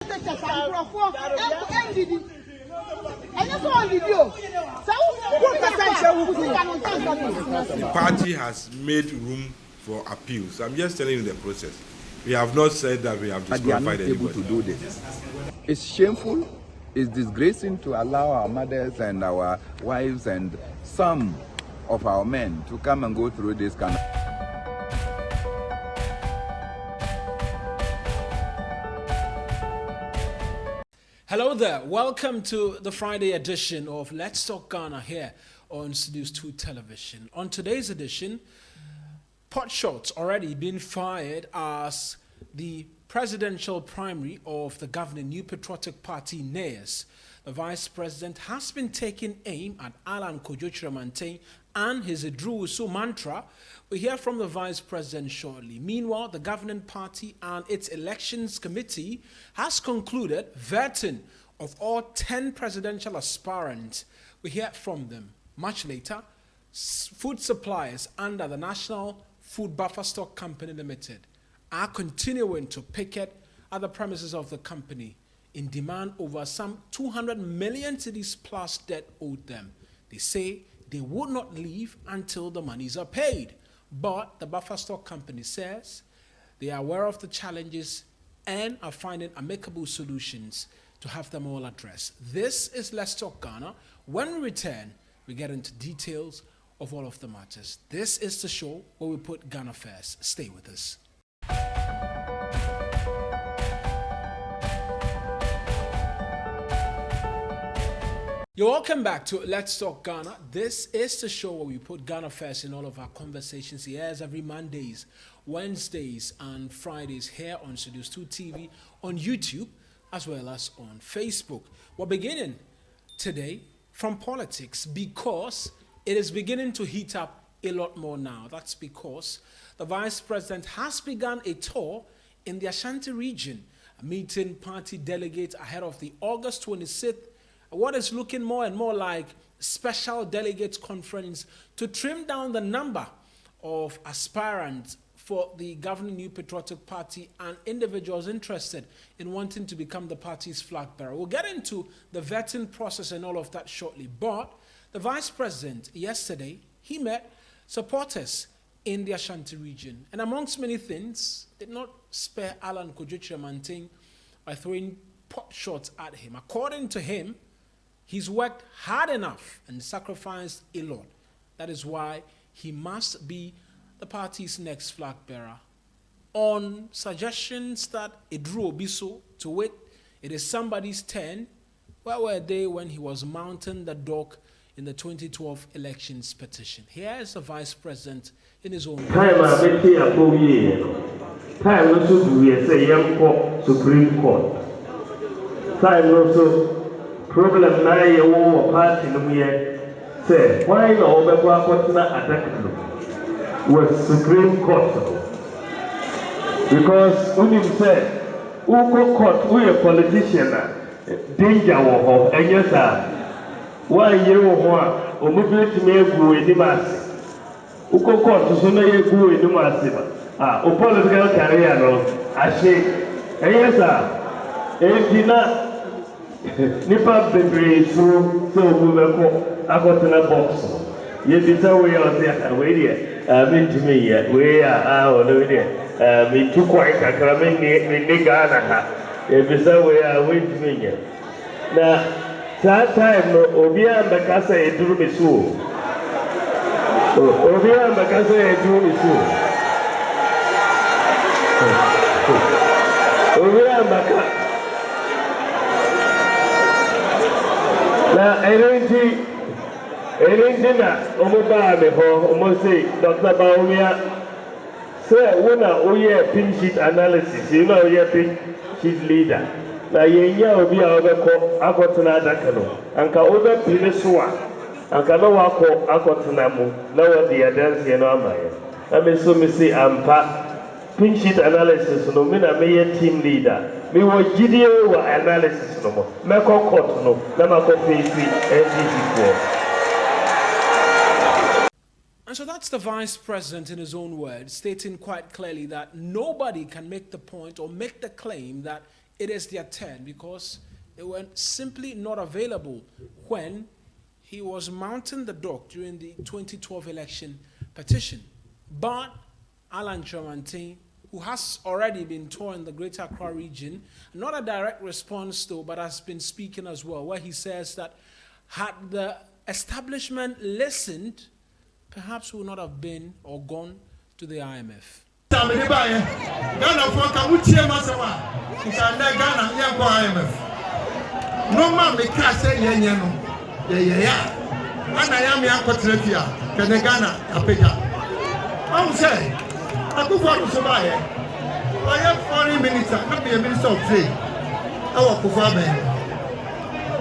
The party has made room for appeals. I'm just telling you the process. We have not said that we have disqualified anybody. Able to do this. It's shameful, it's disgracing to allow our mothers and our wives and some of our men to come and go through this kind of... Hello there, welcome to the Friday edition of Let's Talk Ghana here on Studios 2 Television. On today's edition, pot shots already been fired as the presidential primary of the governing New Patriotic Party, NEAS. The vice president has been taking aim at Alan Kojo and his Idrusu mantra. We hear from the vice president shortly. Meanwhile, the governing party and its elections committee has concluded vetting of all 10 presidential aspirants. We hear from them much later. Food suppliers under the National Food Buffer Stock Company Limited are continuing to picket at the premises of the company in demand over some 200 million cedis plus debt owed them. They say they would not leave until the monies are paid. But the Buffer Stock Company says they are aware of the challenges and are finding amicable solutions to have them all addressed. This is Let's Talk Ghana. When we return, we get into details of all of the matters. This is the show where we put Ghana first. Stay with us. You're welcome back to Let's Talk Ghana. This is the show where we put Ghana first in all of our conversations. He airs every Mondays, Wednesdays, and Fridays here on Studios 2 TV, on YouTube, as well as on Facebook. We're beginning today from politics because it is beginning to heat up a lot more now. That's because the vice president has begun a tour in the Ashanti region, meeting party delegates ahead of the August 26th what is looking more and more like special delegates conference to trim down the number of aspirants for the governing New Patriotic Party and individuals interested in wanting to become the party's flag bearer. We'll get into the vetting process and all of that shortly. But the vice president yesterday, he met supporters in the Ashanti region. And amongst many things, did not spare Alan Kojo by throwing pot shots at him. According to him, he's worked hard enough and sacrificed a lot. That is why he must be the party's next flag bearer. On suggestions that Idru Obiso, to wait, it is somebody's turn. Where were they when he was mounting the dog in the 2012 elections petition? Here is the vice president in his own words. Time also we say young Supreme Court. Time also problem na ye wo party no ye say why na obekwa kwatna attack no was Supreme Court because when you say uko court we a politician danger wo ho enyesa why ye wo ho a omobeti me egu enimase uko court so na ye egu enimase ba o political career no ashe enyesa etina nipa bebre so obumeko akotena box ye bita we o we dey me timi ye we o no dey me tu kwai kakra me Ghana ha ye bisa we timi ye na that time no obi ambeka say eduru me so obi ambeka say eduru me so obi ambeka na anything na omoba me ho omo say Dr. Baumia say una oye pin sheet analysis you know oye pin sheet leader na yenya obi a obeko akotena adaka no anka obe pin so a anka no wako akotena mu na wo dey dance no amaye na me so me say ampa pin sheet analysis no me na me team leader me wo gidie wo analysis no mo me ko court no na ma ko face NDC for. And so that's the vice president in his own words, stating quite clearly that nobody can make the point or make the claim that it is their turn because they were simply not available when he was mounting the dock during the 2012 election petition. But Alan Tramantin, who has already been touring the Greater Accra region, not a direct response though, but has been speaking as well, where he says that had the establishment listened, perhaps we would not have been or gone to the IMF. No man me can't say yeah no yeah and I am young Cotrepia can Ghana apega I'm say I go for so buy I am foreign minister not be a minister of trade I work for me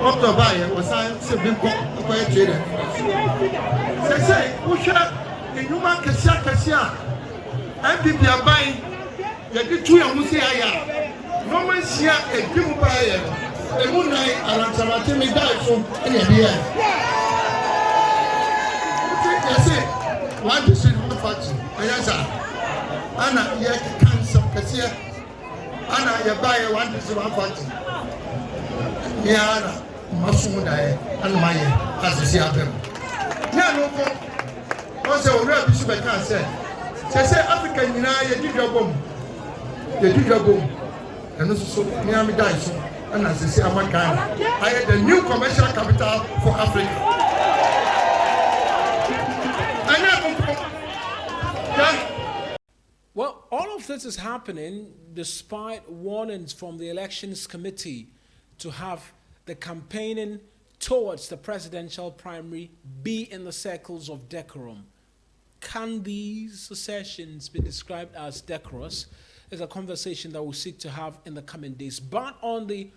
up to buy was I say been quite trader say who shall the human kasia MPP are buying you get 2 and we say aya no man see a give buy the moon night around Samati me die from any idea. Yes, one decision on the factory. Yes, Anna, you can some cassia. Anna, you buy one decision on factory. Yeah, Massimo die, and my as you see them. Yeah, no, once a real bishop can say, African, you know, you did your bomb. You did your bomb. And also, near me die so. And as I say, I had the new commercial capital for Africa. Well, all of this is happening despite warnings from the Elections Committee to have the campaigning towards the presidential primary be in the circles of decorum. Can these sessions be described as decorous? Is a conversation that we'll seek to have in the coming days. But on the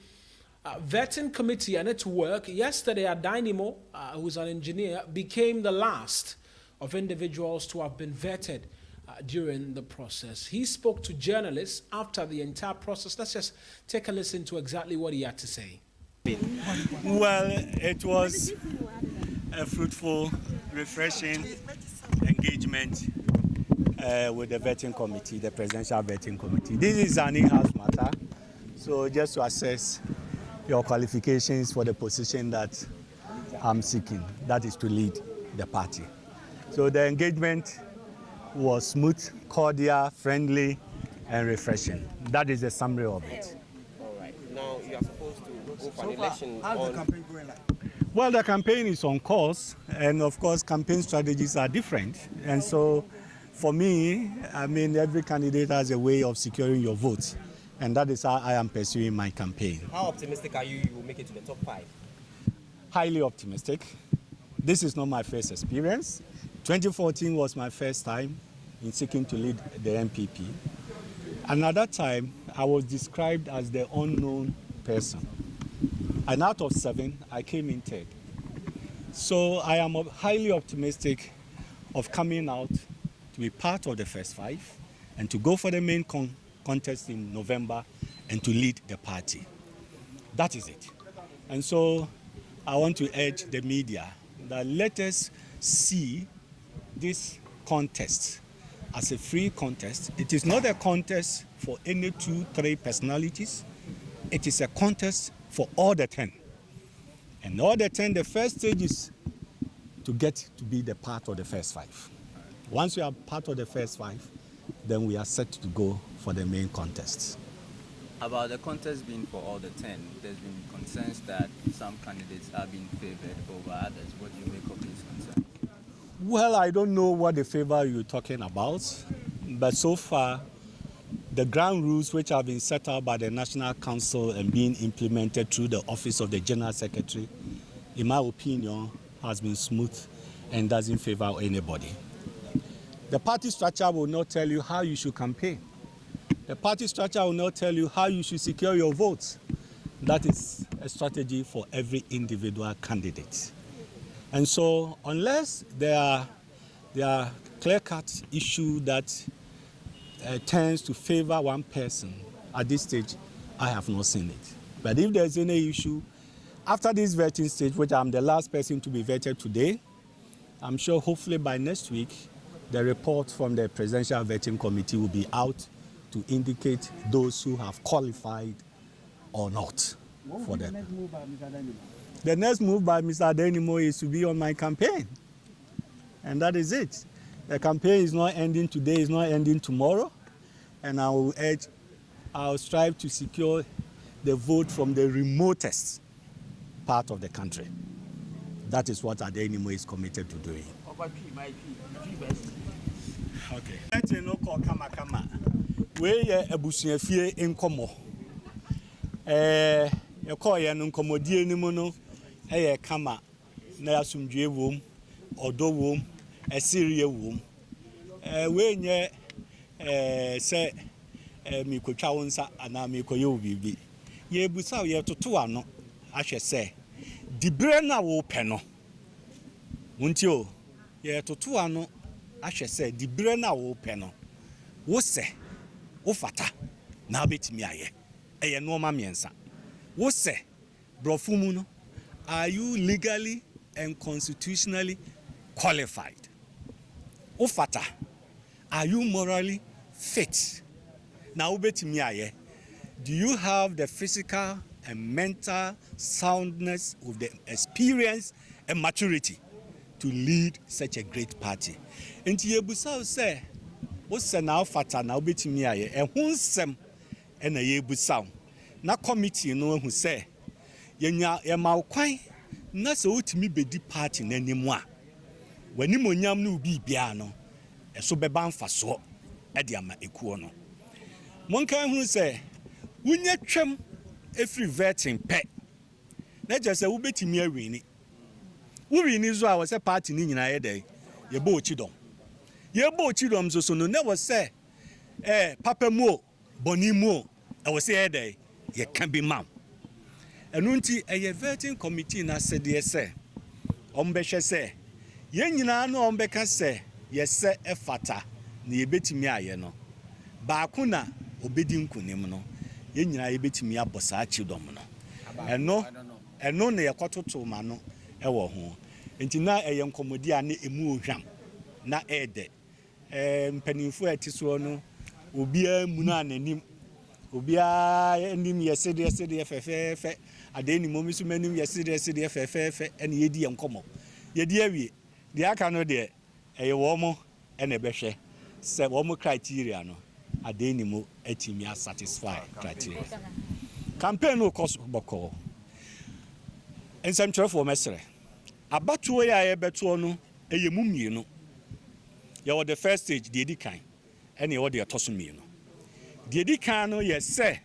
vetting committee and its work, yesterday Adynimo, who's an engineer, became the last of individuals to have been vetted during the process. He spoke to journalists after the entire process. Let's just take a listen to exactly what he had to say. Well, it was a fruitful, refreshing engagement with the vetting committee, the presidential vetting committee. This is an in-house matter, so just to assess your qualifications for the position that I'm seeking, that is to lead the party. So the engagement was smooth, cordial, friendly, and refreshing. That is the summary of it. All right. Now you are supposed to go for an election. How's the campaign going like? Well, the campaign is on course, and of course, campaign strategies are different. And so, for me, I mean, every candidate has a way of securing your votes, and that is how I am pursuing my campaign. How optimistic are you will make it to the top 5? Highly optimistic. This is not my first experience. 2014 was my first time in seeking to lead the MPP. And at that time, I was described as the unknown person. And out of 7, I came in 3rd. So I am highly optimistic of coming out to be part of the first 5 and to go for the main contest in November and to lead the party. That is it. And so I want to urge the media that let us see this contest as a free contest. It is not a contest for any 2, 3 personalities. It is a contest for all the 10. And all the 10, the first stage is to get to be the part of the first 5. Once we are part of the first 5, then we are set to go for the main contest. About the contest being for all the 10, there's been concerns that some candidates are being favored over others. What do you make of these concerns? Well, I don't know what the favor you're talking about, but so far, the ground rules which have been set out by the National Council and being implemented through the Office of the General Secretary, in my opinion, has been smooth and doesn't favor anybody. The party structure will not tell you how you should campaign. The party structure will not tell you how you should secure your votes. That is a strategy for every individual candidate. And so, unless there are clear-cut issues that tends to favor one person, at this stage, I have not seen it. But if there's any issue, after this vetting stage, which I'm the last person to be vetted today, I'm sure hopefully by next week, the report from the Presidential Vetting Committee will be out to indicate those who have qualified or not for them. The next move by Mr. Adenimo is to be on my campaign. And that is it. The campaign is not ending today, it's not ending tomorrow. And I'll strive to secure the vote from the remotest part of the country. That is what Adenimo is committed to doing. Okay. Let you know, kama. We ebusuafie nkomo. You call ye nkomodie ni mu no kama na asumdwe wom, odo wom, esirie wom. We nye se mi kwatwa wonsa ana mi koye obibi. Ye busa ye toto ano ahwe se dibre na wo pe no. Wunti o ye toto ano ahwe se dibre na wo pe no. Wo se wo fata na betimi aye. Eye no ma miensa. Wo se brofu mu no, are you legally and constitutionally qualified? Wo fata, are you morally fit? Na wo betimi aye. Do you have the physical and mental soundness of the experience and maturity to lead such a great party? Enti yebusa say wo se na wo fata na wo betimi aye. Ehun sem ena yebusa na committee no hu say yenya yema kwan na se otimi bedi party na nimu a wani monyam no bibia no eso beba mfaso e de ama ekuo no monkan hu say wunya twam efri vetting pe na je say wo betimi awini wo wini zo a wo say party ni nyina ye dey ye bo ochidom so no na wo say papa mu boni mu e wo say ye dey ye can be mam. Enunti a vetting committee na said say ombehwe say ye nyina na ombeka say ye se efata na ye betimi aye no ba ko na obedi nkunim no ye nyina ye betimi abosa achidom no eno na ye kototo ma no e wo ho enti na eye nkomodi a na emu ohwam na ede mpanimfo atiso no obi amu na nanim obia enim yesede fefefe Adenimo misu manim yesede fefefe ene yedi enkomo yedi awie de aka no de eye wo mo ene behwe se wo mo criteria no Adenimo atimi satisfy criteria campaign no cost boko ensem trefo mesere abatuo ya ye beto no eye mumienu ye wo the first stage de edikan ene ye wo de atoso mienu de edikan no ye se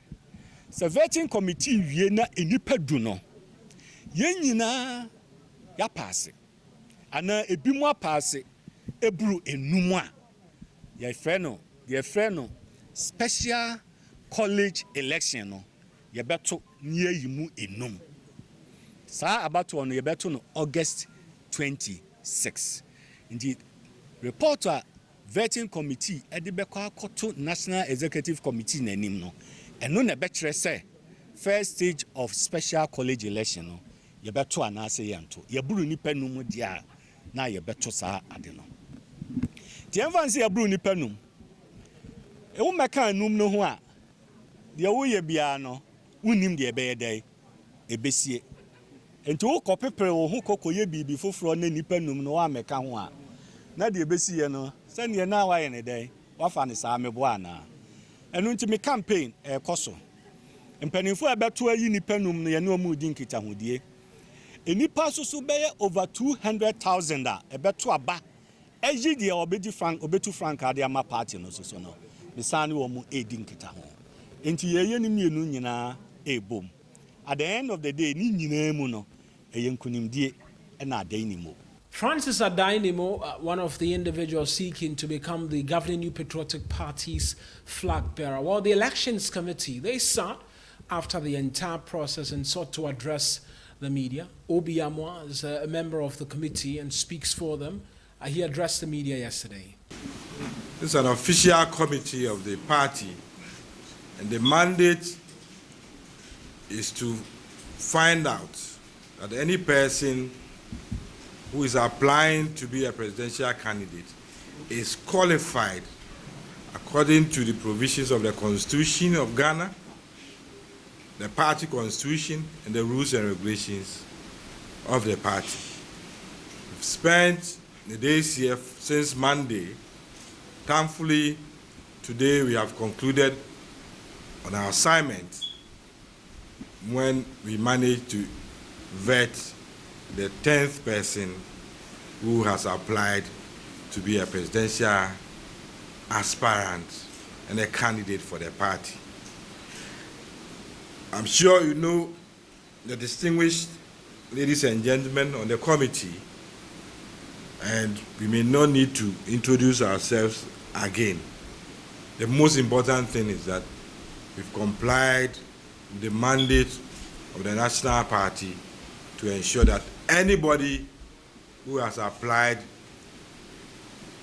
vetting committee wie na enipa du no ye nyina ya pass ana ebimu pass eburu enum a ye frɛ no special college election no ye beto ni ayimu enum sa abato no ye beto no August 26. Indeed reporter vetting committee edi beko akoto national executive committee nanim no eno na betre say first stage of special college election no ye beto anase yento ye buru nipa num dia na ye beto sa ade no ti enfanse ye buru nipa num e wo meka num no ho a de wo ye bia no unim de be yedai ebesie enti wo kopepere wo ho kokoye bibi foforo na nipa num no wa meka ho a na de ebesie no se ne na wa ye ne dai wa fa ne sa mebo ana enu nti me campaign koso mpanimfo abeto ayi nipa num no ye ne omu di nkita hodie enipa soso beye over 200,000 a ebeto aba eji de obetu frank ade ama party no soso no bisane wo mu edi nkita ho enti ye ni mienu nyina ebom at the end of the day ni nyina mu no eyenkunimdie na Adenimo. Francis Adenimo, one of the individuals seeking to become the governing New Patriotic Party's flag bearer. Well, the elections committee, they sat after the entire process and sought to address the media. Obi Amwa is a member of the committee and speaks for them. He addressed the media yesterday. This is an official committee of the party, and the mandate is to find out that any person who is applying to be a presidential candidate is qualified according to the provisions of the Constitution of Ghana the party constitution and the rules and regulations of the party. We've spent the days here since Monday. Thankfully, today we have concluded on our assignment when we managed to vet the 10th person who has applied to be a presidential aspirant and a candidate for the party. I'm sure you know the distinguished ladies and gentlemen on the committee, and we may not need to introduce ourselves again. The most important thing is that we've complied with the mandate of the National Party to ensure that anybody who has applied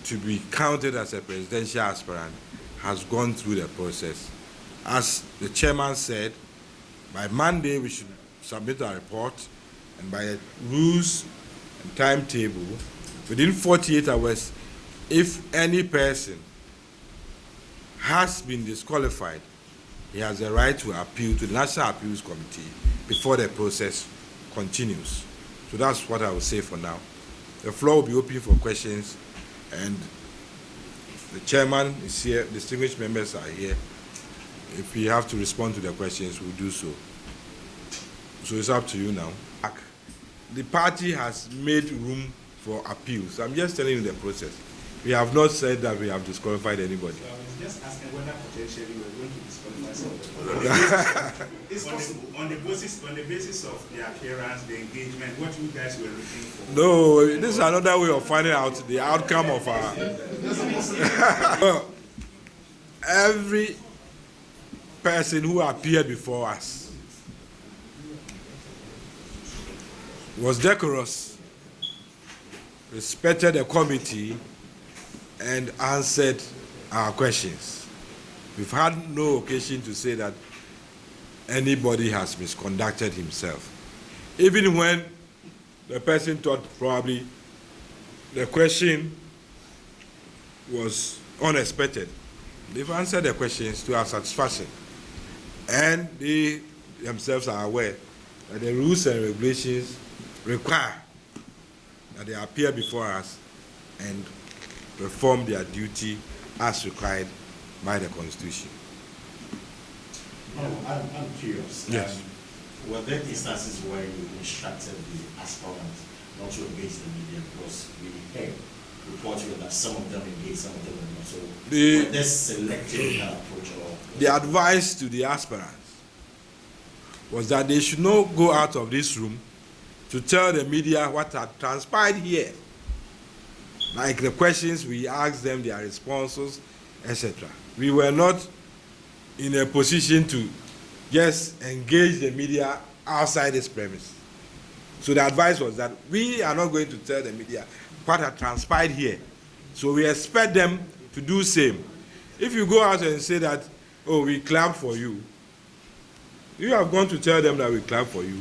to be counted as a presidential aspirant has gone through the process. As the chairman said, by Monday we should submit our report, and by the rules and timetable, within 48 hours, if any person has been disqualified, he has the right to appeal to the National Appeals Committee before the process continues. So that's what I will say for now. The floor will be open for questions, and the chairman is here, distinguished members are here. If we have to respond to the questions, we'll do so. So it's up to you now. The party has made room for appeals. I'm just telling you the process. We have not said that we have disqualified anybody. So I was just asking whether potentially we're going to disqualify somebody. It's possible. On the basis of the appearance, the engagement, what you guys were looking for. No, this is another way of finding out the outcome of our. Well, every person who appeared before us was decorous, respected the committee, and answered our questions. We've had no occasion to say that anybody has misconducted himself. Even when the person thought probably the question was unexpected, they've answered the questions to our satisfaction. And they themselves are aware that the rules and regulations require that they appear before us and perform their duty as required by the Constitution. I'm curious. Yes. Were there instances where you instructed the aspirants not to engage the media, because we heard reports that some of them engaged, some of them were not? So were they selective approach or? The advice to the aspirants was that they should not go out of this room to tell the media what had transpired here. Like the questions we asked them, their responses, etc. We were not in a position to just engage the media outside this premise. So the advice was that we are not going to tell the media what had transpired here. So we expect them to do same. If you go out and say that, oh, we clapped for you, you have gone to tell them that we clapped for you.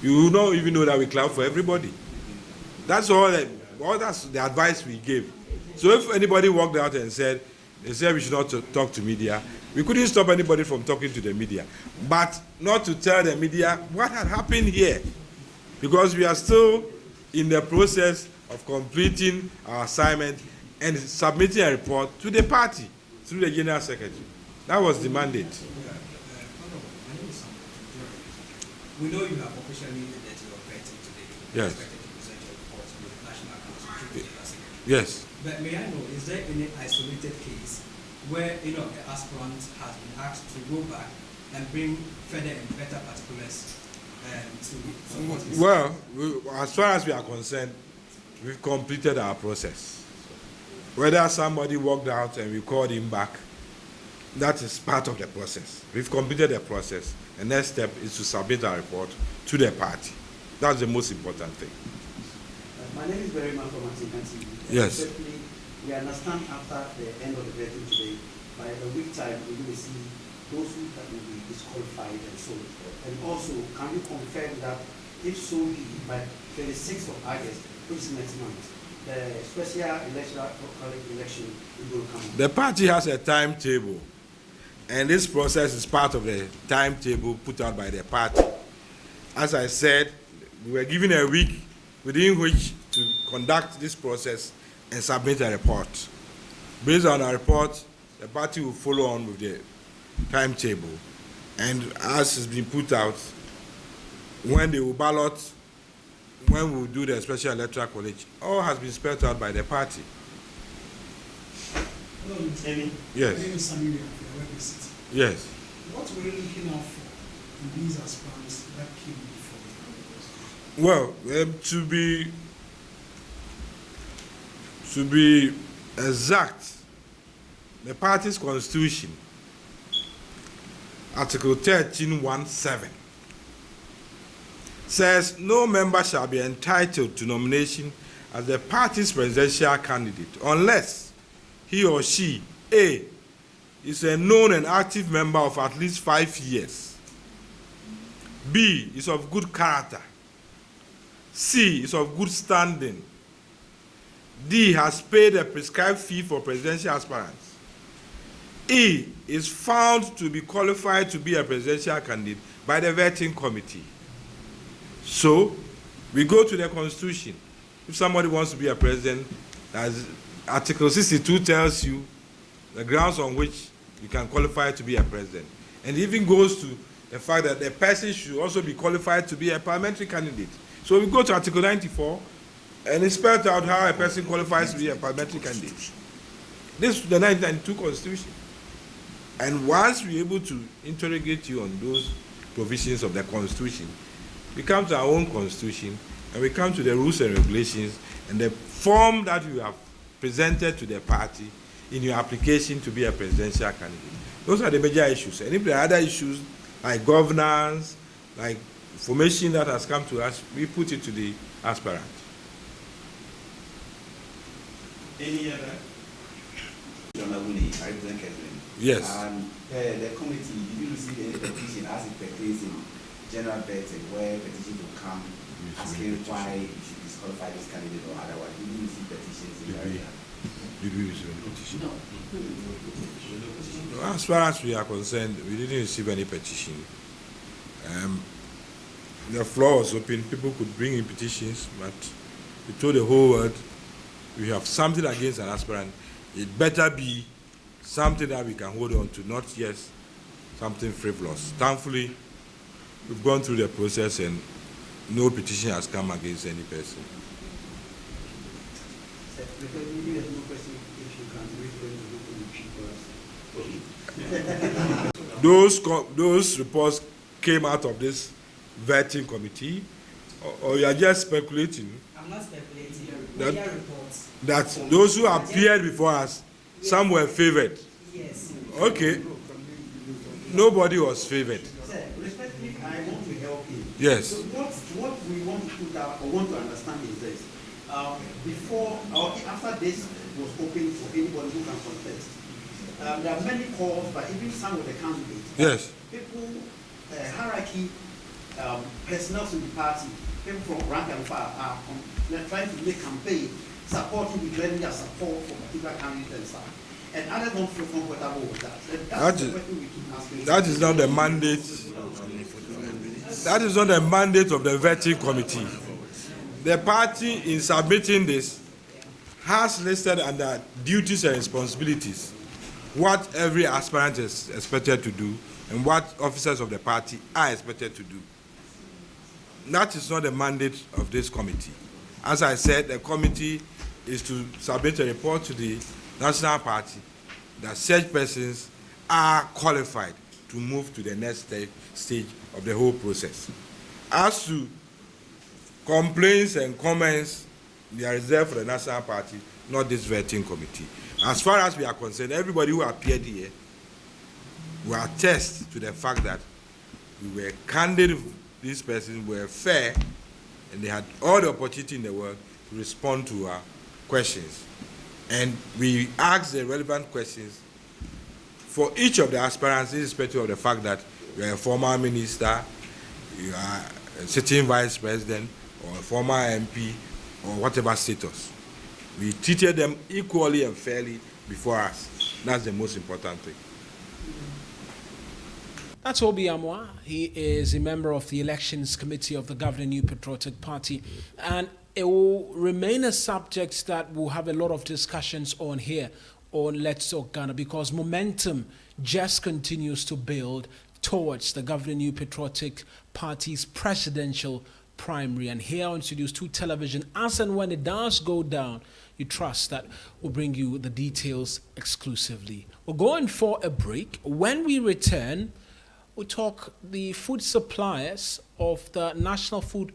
You will not even know that we clap for everybody. That's all. That's the advice we gave. So if anybody walked out and said, they said we should not talk to media, we couldn't stop anybody from talking to the media. But not to tell the media what had happened here. Because we are still in the process of completing our assignment and submitting a report to the party through the General Secretary. That was the mandate. We know you have officially ended your vetting today. Yes. Expected to present your report to the National Council through the General Secretary. Yes. But may I know, is there any isolated case where the aspirant has been asked to go back and bring further and better particulars to what is? Well, as far as we are concerned, we've completed our process. Whether somebody walked out and we called him back, that is part of the process. We've completed the process. The next step is to submit our report to the party. That's the most important thing. My name is Berryman from Antican TV. Yes. Certainly, we understand after the end of the vetting today, by a week time, we will see those who will be disqualified and so on. And also, can you confirm that if so be by 26th of August, which is next month, the special electoral election will come? The party has a timetable. And this process is part of the timetable put out by the party. As I said, we were given a week within which to conduct this process and submit a report. Based on our report, the party will follow on with the timetable. And as has been put out, when they will ballot, when we will do the special electoral college, all has been spelled out by the party. Yes. Yes. What were you looking out for in these aspirants that came before? Well, to be exact, the party's constitution, Article 13(1)(7), says no member shall be entitled to nomination as the party's presidential candidate unless he or she, A, is a known and active member of at least 5 years, B, is of good character, C, is of good standing, D, has paid a prescribed fee for presidential aspirants, E, is found to be qualified to be a presidential candidate by the vetting committee. So, we go to the Constitution. If somebody wants to be a president, as Article 62 tells you the grounds on which you can qualify to be a president. And it even goes to the fact that the person should also be qualified to be a parliamentary candidate. So we go to Article 94, and it spells out how a person qualifies to be a parliamentary candidate. This is the 1992 Constitution. And once we're able to interrogate you on those provisions of the Constitution, we come to our own Constitution, and we come to the rules and regulations, and the form that you have presented to the party in your application to be a presidential candidate. Those are the major issues. And if there are other issues, like governance, like information that has come to us, we put it to the aspirant. Any other? Yes. The committee, did you receive any petition as it pertains in general vetting where petitions will come asking why you should disqualify this candidate or otherwise? Did you receive petitions in the area? Did we receive any petition? No. As far as we are concerned, we didn't receive any petition. The floor was open. People could bring in petitions, but we told the whole world we have something against an aspirant. It better be something that we can hold on to, not just something frivolous. Thankfully, we've gone through the process and no petition has come against any person. Those reports came out of this vetting committee, or you are just speculating? I'm not speculating. That those who appeared before us, some were favored. Yes. Okay. Nobody was favored. Sir, respectfully, I want to help you. Yes. So what we want to put out or want to understand is this. Before or after this was open for anybody who can contest, there are many calls by even some of the candidates. Yes. People, hierarchy, personnel in the party, people from rank and file are trying to make campaign, supporting, declaring their support for particular candidates and stuff. And others don't feel comfortable with that. That's the question we keep asking. That is not the mandate. That is not the mandate of the vetting committee. The party, in submitting this, has listed under duties and responsibilities what every aspirant is expected to do and what officers of the party are expected to do. That is not the mandate of this committee. As I said, the committee is to submit a report to the National Party that such persons are qualified to move to the next stage of the whole process. As to complaints and comments, they are reserved for the National Party, not this vetting committee. As far as we are concerned, everybody who appeared here will attest to the fact that we were candid, these persons were fair, and they had all the opportunity in the world to respond to our questions. And we asked the relevant questions for each of the aspirants, irrespective of the fact that you are a former minister, you are a sitting vice president, or a former MP, or whatever status. We treated them equally and fairly before us. That's the most important thing. That's Obi Amwa. He is a member of the Elections Committee of the governing New Patriotic Party. And it will remain a subject that we'll have a lot of discussions on here on Let's Talk Ghana, because momentum just continues to build towards the governing New Patriotic Party's presidential primary. And here on Studios 2 Television, as and when it does go down, you trust that we'll bring you the details exclusively. We're going for a break. When we return, we'll talk the food suppliers of the National Food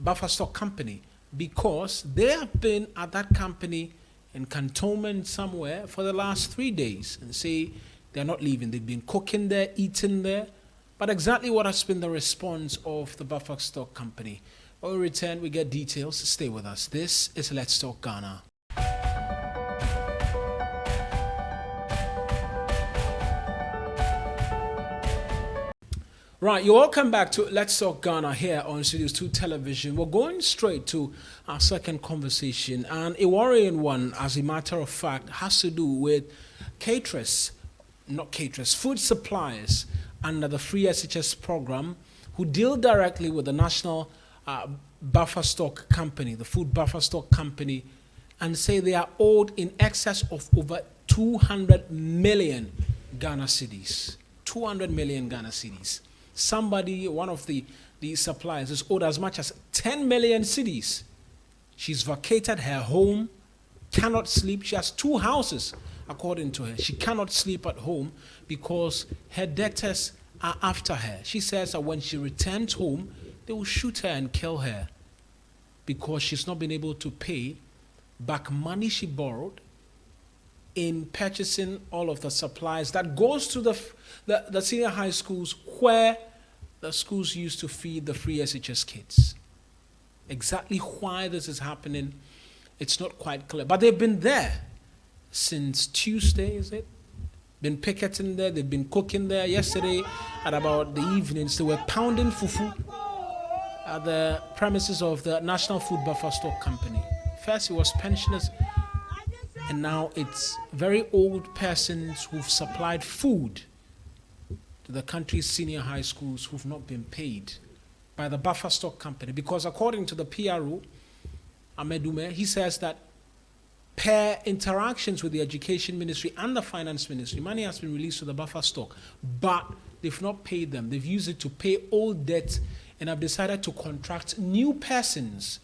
Buffer Stock Company, because they have been at that company in cantonment somewhere for the last 3 days and say they're not leaving. They've been cooking there, eating there. But exactly what has been the response of the Buffer Stock Company? When we return, we get details. Stay with us. This is Let's Talk Ghana. Right, you're welcome back to Let's Talk Ghana here on Studios 2 Television. We're going straight to our second conversation, and a worrying one, as a matter of fact, has to do with food suppliers under the Free SHS program, who deal directly with the National Buffer Stock Company, the Food Buffer Stock Company, and say they are owed in excess of over 200 million Ghana cedis. 200 million Ghana cedis. Somebody, one of the suppliers, is owed as much as 10 million cedis. She's vacated her home, cannot sleep. She has 2 houses, according to her. She cannot sleep at home because her debtors are after her. She says that when she returns home, they will shoot her and kill her because she's not been able to pay back money she borrowed in purchasing all of the supplies that goes to the senior high schools where the schools used to feed the Free SHS kids. Exactly why this is happening, it's not quite clear. But they've been there since Tuesday, is it? Been picketing there, they've been cooking there. Yesterday, at about the evenings, they were pounding fufu at the premises of the National Food Buffer Stock Company. First, it was pensioners, and now it's very old persons who've supplied food to the country's senior high schools who've not been paid by the Buffer Stock Company. Because according to the PRO, Amedume, he says that per interactions with the Education Ministry and the Finance Ministry, money has been released to the Buffer Stock, but they've not paid them. They've used it to pay old debt and have decided to contract new persons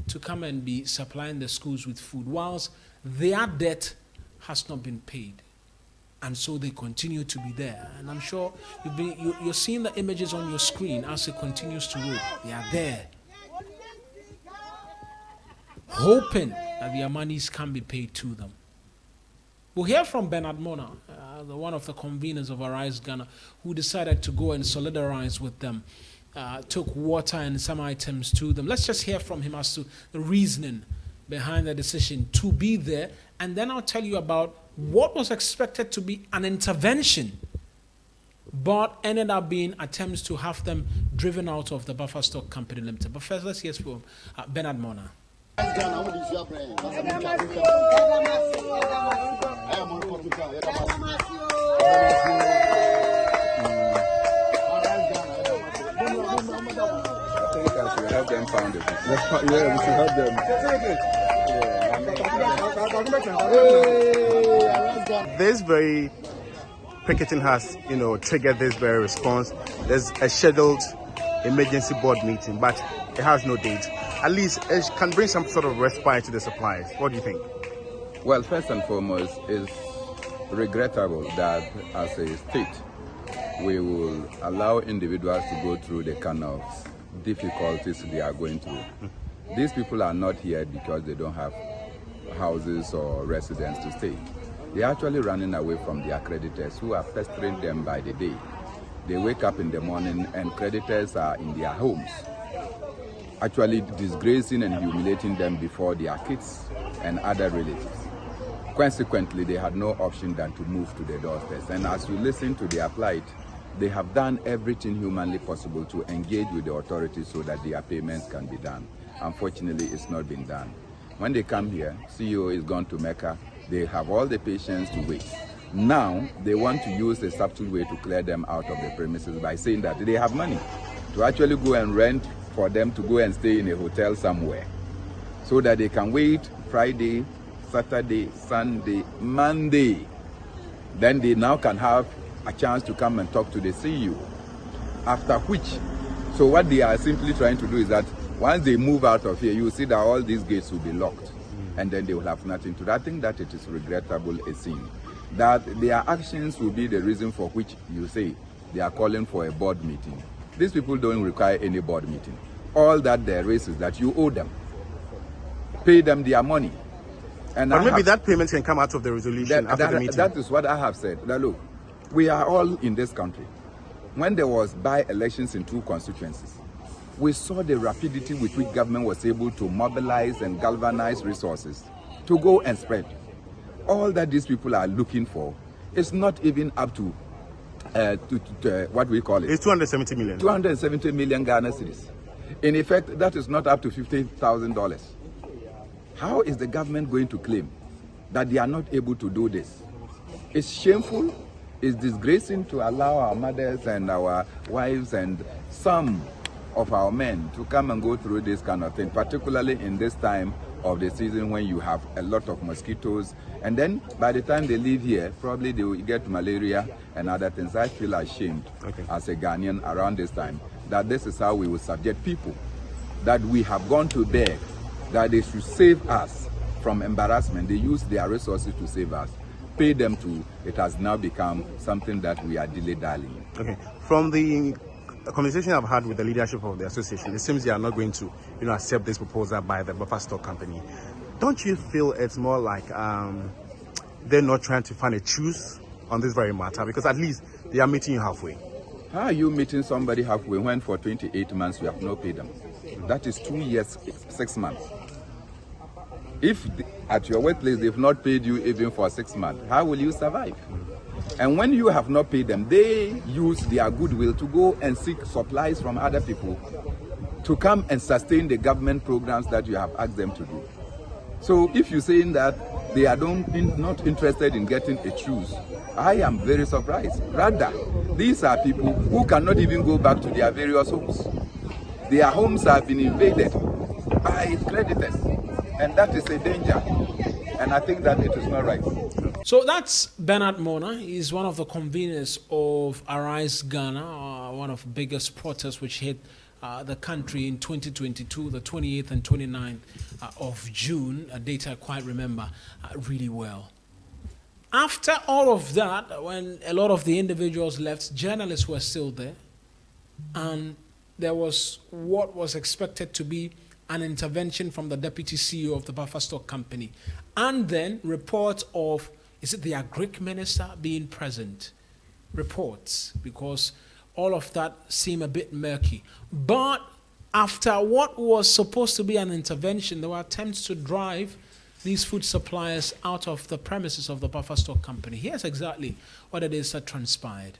to come and be supplying the schools with food, whilst their debt has not been paid. And so they continue to be there. And I'm sure you're seeing the images on your screen as it continues to roll. They are there, hoping that their monies can be paid to them. We'll hear from Bernard Mona, one of the conveners of Arise Ghana, who decided to go and solidarize with them, took water and some items to them. Let's just hear from him as to the reasoning behind the decision to be there, and then I'll tell you about what was expected to be an intervention, but ended up being attempts to have them driven out of the Buffer Stock Company Limited. But first, let's hear from Bernard Mona. Have them found it. Yeah, we should have them. This very picketing has, triggered this very response. There's a scheduled emergency board meeting, but it has no date. At least it can bring some sort of respite to the suppliers. What do you think? Well, first and foremost, it's regrettable that as a state, we will allow individuals to go through the kind of difficulties they are going through. These people are not here because they don't have houses or residence to stay. They're actually running away from their creditors who are pestering them by the day. They wake up in the morning and creditors are in their homes, actually disgracing and humiliating them before their kids and other relatives. Consequently, they had no option than to move to the doorsteps. And as you listen to their plight, they have done everything humanly possible to engage with the authorities so that their payments can be done. Unfortunately, it's not been done. When they come here, CEO is gone to Mecca. They have all the patience to wait. Now, they want to use a subtle way to clear them out of the premises by saying that they have money to actually go and rent for them to go and stay in a hotel somewhere so that they can wait Friday, Saturday, Sunday, Monday. Then they now can have a chance to come and talk to the CEO. After which, so what they are simply trying to do is that once they move out of here, you see that all these gates will be locked and then they will have nothing to do. I think that it is regrettable a sin. That their actions will be the reason for which you say they are calling for a board meeting. These people don't require any board meeting. All that there is that you owe them. Pay them their money. And but maybe that payment can come out of the resolution after the meeting. That is what I have said. Now look, we are all in this country. When there was by-elections in 2 constituencies, we saw the rapidity with which government was able to mobilize and galvanize resources to go and spread. All that these people are looking for is not even up to what we call it. It's 270 million. 270 million Ghana cedis. In effect, that is not up to $50,000. How is the government going to claim that they are not able to do this? It's shameful, it's disgracing to allow our mothers and our wives and some of our men to come and go through this kind of thing, particularly in this time of the season when you have a lot of mosquitoes. And then by the time they leave here, probably they will get malaria and other things. I feel ashamed as a Ghanaian around this time that this is how we will subject people, that we have gone to beg, that they should save us from embarrassment. They use their resources to save us. Pay them to, it has now become something that we are dilly-dallying. Okay. From the conversation I've had with the leadership of the association, it seems they are not going to, accept this proposal by the buffer stock company. Don't you feel it's more like they're not trying to find a truce on this very matter? Because at least they are meeting you halfway. How are you meeting somebody halfway when for 28 months you have not paid them? That is 2 years, 6 months. If at your workplace they've not paid you even for 6 months, how will you survive? And when you have not paid them, they use their goodwill to go and seek supplies from other people to come and sustain the government programs that you have asked them to do. So if you're saying that they are not interested in getting a truce, I am very surprised. Rather, these are people who cannot even go back to their various homes. Their homes have been invaded by creditors, and that is a danger. And I think that it is not right. So that's Bernard Mona. He's one of the conveners of Arise Ghana, one of the biggest protests which hit the country in 2022, the 28th and 29th of June, a date I quite remember really well. After all of that, when a lot of the individuals left, journalists were still there, and there was what was expected to be an intervention from the deputy CEO of the buffer stock company, and then reports of, is it the agric minister being present? Reports, because all of that seemed a bit murky. But after what was supposed to be an intervention, there were attempts to drive these food suppliers out of the premises of the buffer stock company. Here's exactly what it is that transpired.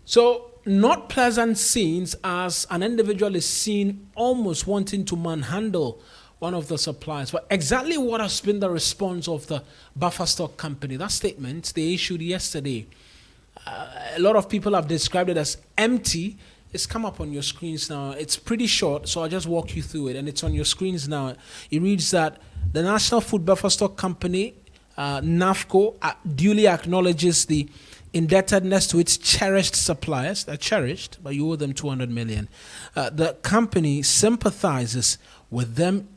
So, not pleasant scenes as an individual is seen almost wanting to manhandle one of the suppliers. But exactly what has been the response of the buffer stock company? That statement they issued yesterday, a lot of people have described it as empty. It's come up on your screens now. It's pretty short, so I'll just walk you through it, and it's on your screens now. It reads that the National Food Buffer Stock Company, NAFCO, duly acknowledges the indebtedness to its cherished suppliers. They're cherished, but you owe them 200 million. The company sympathizes with them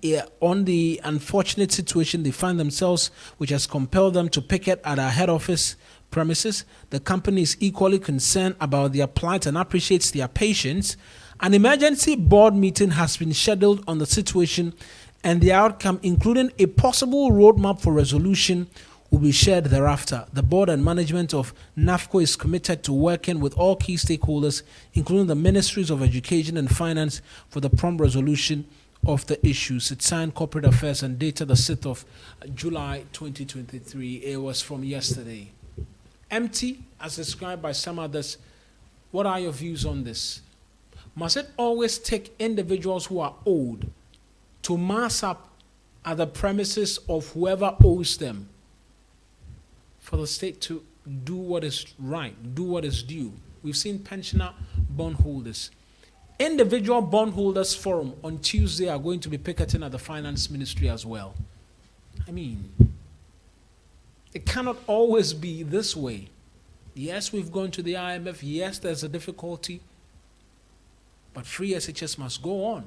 on the unfortunate situation they find themselves, which has compelled them to picket at our head office premises. The company is equally concerned about their plight and appreciates their patience. An emergency board meeting has been scheduled on the situation, and the outcome, including a possible roadmap for resolution, will be shared thereafter. The board and management of NAFCO is committed to working with all key stakeholders, including the Ministries of Education and Finance, for the prompt resolution of the issues. It's signed Corporate Affairs and dated the 6th of July 2023. It was from yesterday. Empty, as described by some others. What are your views on this? Must it always take individuals who are owed to mass up at the premises of whoever owes them for the state to do what is right, do what is due? We've seen pensioner bondholders. Individual bondholders forum on Tuesday are going to be picketing at the finance ministry as well. I mean, it cannot always be this way. Yes, we've gone to the IMF. Yes, there's a difficulty. But free SHS must go on.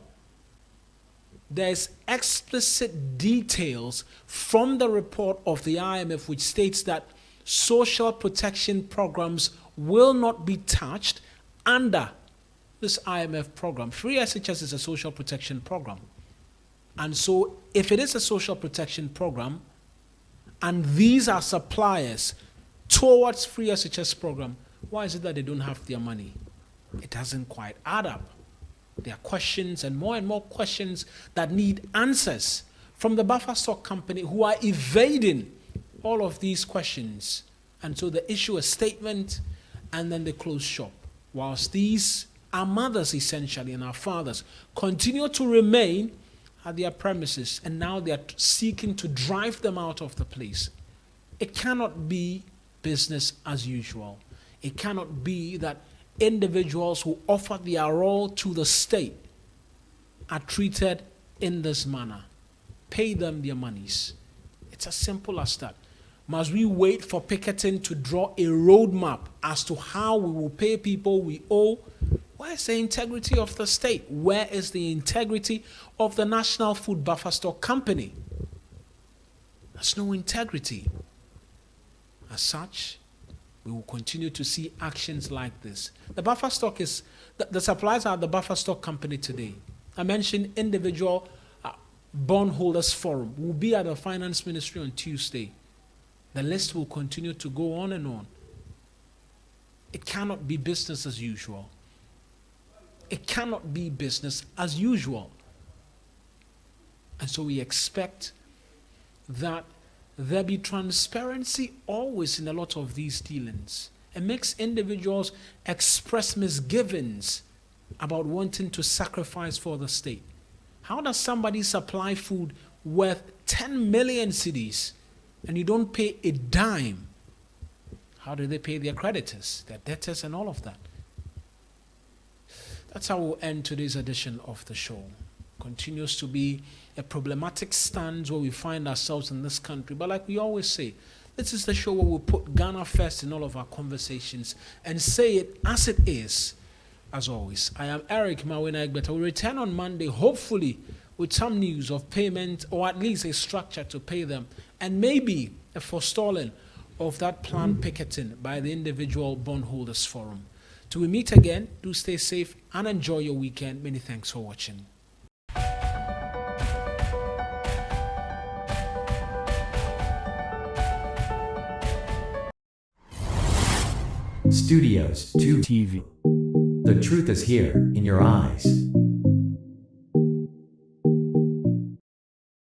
There's explicit details from the report of the IMF which states that social protection programs will not be touched under this IMF program. Free SHS is a social protection program. And so if it is a social protection program, and these are suppliers towards free SHS program, why is it that they don't have their money? It doesn't quite add up. There are questions and more questions that need answers from the buffer stock company, who are evading all of these questions. And so they issue a statement and then they close shop. Whilst these, our mothers essentially and our fathers, continue to remain at their premises, and now they are seeking to drive them out of the place. It cannot be business as usual. It cannot be that individuals who offer their all to the state are treated in this manner. Pay them their monies. It's as simple as that. Must we wait for picketing to draw a roadmap as to how we will pay people we owe? Where is the integrity of the state? Where is the integrity of the National Food Buffer Stock Company? There's no integrity. As such, we will continue to see actions like this. The buffer stock is, the suppliers are the buffer stock company today. I mentioned individual bondholders forum will be at the finance ministry on Tuesday. The list will continue to go on and on. It cannot be business as usual. It cannot be business as usual. And so we expect that there be transparency always in a lot of these dealings. It makes individuals express misgivings about wanting to sacrifice for the state. How does somebody supply food worth 10 million cedis and you don't pay a dime? How do they pay their creditors, their debtors, and all of that? That's how we'll end today's edition of the show. Continues to be a problematic stance where we find ourselves in this country. But like we always say, this is the show where we put Ghana first in all of our conversations and say it as it is, as always. I am Eric Mawena Egbeta. We'll return on Monday, hopefully with some news of payment, or at least a structure to pay them, and maybe a forestalling of that planned picketing by the individual bondholders forum. Till we meet again, do stay safe and enjoy your weekend. Many thanks for watching. Studios 2 TV. The truth is here in your eyes.